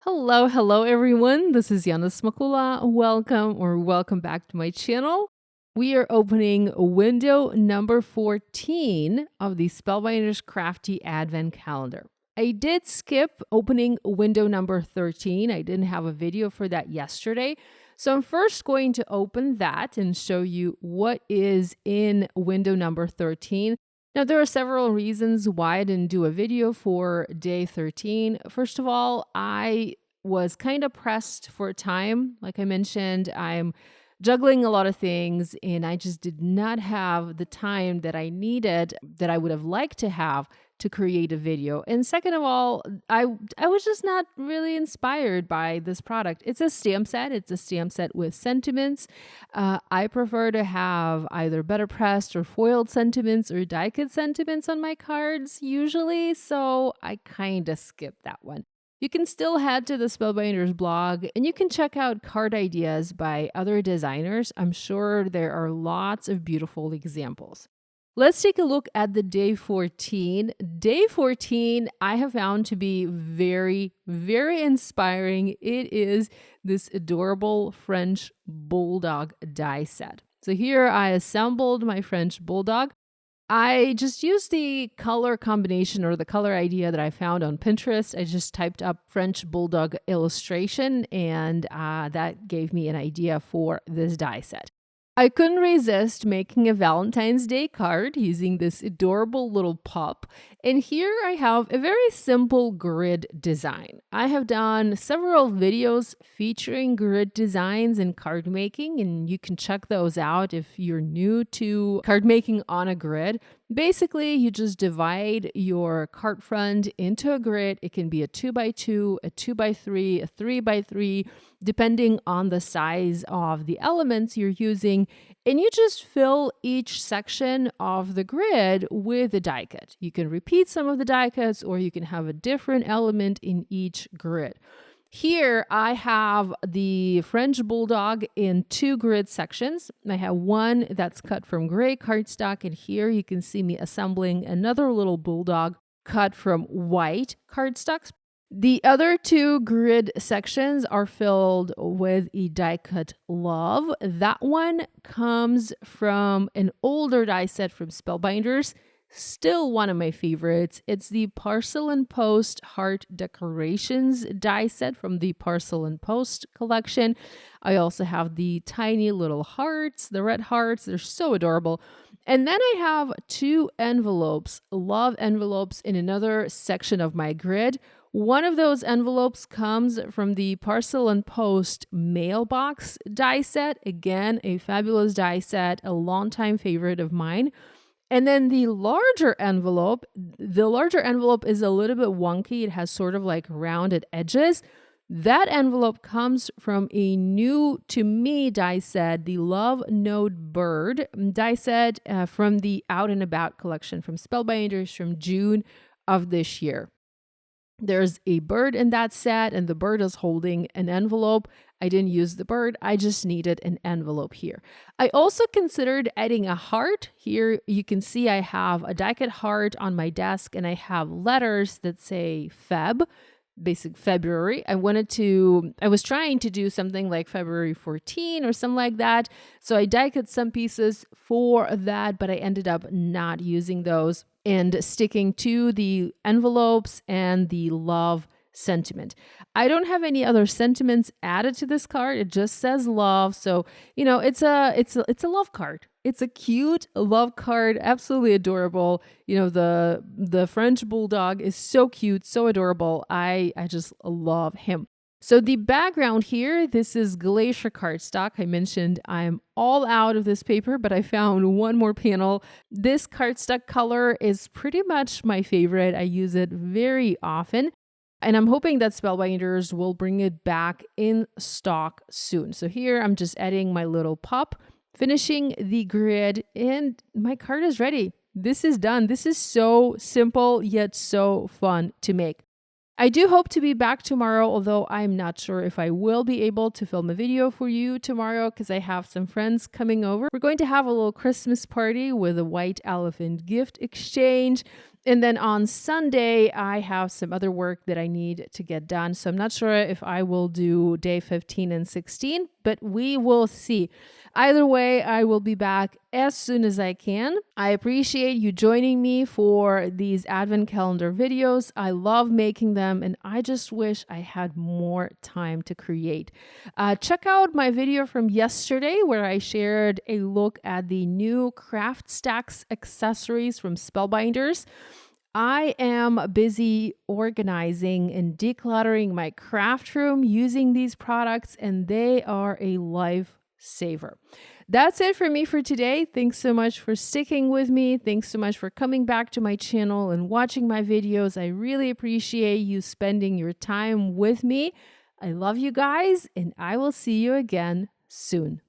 Hello everyone. This is Yana Smakula. Welcome back to my channel. We are opening window number 14 of the Spellbinders Crafty Advent Calendar. I did skip opening window number 13. I didn't have a video for that yesterday. So I'm first going to open that and show you what is in window number 13. Now, there are several reasons why I didn't do a video for day 13. First of all, I was kind of pressed for time. Like I mentioned, I'm juggling a lot of things and I just did not have the time that I needed, that I would have liked to have to create a video. And second of all, I was just not really inspired by this product. It's a stamp set. It's a stamp set with sentiments. I prefer to have either better pressed or foiled sentiments or die cut sentiments on my cards usually, so I kind of skipped that one. You can still head to the Spellbinders blog and you can check out card ideas by other designers. I'm sure there are lots of beautiful examples. Let's take a look at the day 14. Day 14, I have found to be very, very inspiring. It is this adorable French Bulldog die set. So here I assembled my French Bulldog. I just used the color combination or the color idea that I found on Pinterest. I just typed up French Bulldog illustration and that gave me an idea for this die set. I couldn't resist making a Valentine's Day card using this adorable little pup. And here I have a very simple grid design. I have done several videos featuring grid designs and card making, and you can check those out if you're new to card making on a grid. Basically, you just divide your card front into a grid. It can be a 2x2, a 2x3, a 3x3, depending on the size of the elements you're using. And you just fill each section of the grid with a die cut. You can repeat some of the die cuts or you can have a different element in each grid. Here I have the French Bulldog in 2 grid sections. I have one that's cut from gray cardstock, and here you can see me assembling another little Bulldog cut from white cardstock. The other 2 grid sections are filled with a die cut love. That one comes from an older die set from Spellbinders. Still one of my favorites. It's the Parcel and Post Heart Decorations die set from the Parcel and Post collection. I also have the tiny little hearts, the red hearts. They're so adorable. And then I have 2 envelopes, love envelopes in another section of my grid. One of those envelopes comes from the Parcel and Post mailbox die set. Again, a fabulous die set, a longtime favorite of mine. And then the larger envelope is a little bit wonky. It has sort of like rounded edges. That envelope comes from a new to me die set, the Love Note Bird die set from the Out and About collection from Spellbinders from June of this year. There's a bird in that set and the bird is holding an envelope. I didn't use the bird. I just needed an envelope here. I also considered adding a heart. Here you can see I have a die cut heart on my desk and I have letters that say Feb, basic February. I was trying to do something like February 14 or something like that. So I die cut some pieces for that, but I ended up not using those and sticking to the envelopes and the love sentiment. I don't have any other sentiments added to this card. It just says love. So, it's a love card. It's a cute love card, absolutely adorable. The French Bulldog is so cute, so adorable. I just love him. So the background here, this is Glacier cardstock. I mentioned I'm all out of this paper, but I found one more panel. This cardstock color is pretty much my favorite. I use it very often. And I'm hoping that Spellbinders will bring it back in stock soon. So here I'm just adding my little pup, finishing the grid, and my card is ready. This is done. This is so simple, yet so fun to make. I do hope to be back tomorrow, although I'm not sure if I will be able to film a video for you tomorrow because I have some friends coming over. We're going to have a little Christmas party with a white elephant gift exchange. And then on Sunday, I have some other work that I need to get done. So I'm not sure if I will do day 15 and 16, but we will see. Either way, I will be back as soon as I can. I appreciate you joining me for these Advent Calendar videos. I love making them, and I just wish I had more time to create. Check out my video from yesterday where I shared a look at the new Craft Stacks accessories from Spellbinders. I am busy organizing and decluttering my craft room using these products, and they are a lifesaver. That's it for me for today. Thanks so much for sticking with me. Thanks so much for coming back to my channel and watching my videos. I really appreciate you spending your time with me. I love you guys, and I will see you again soon.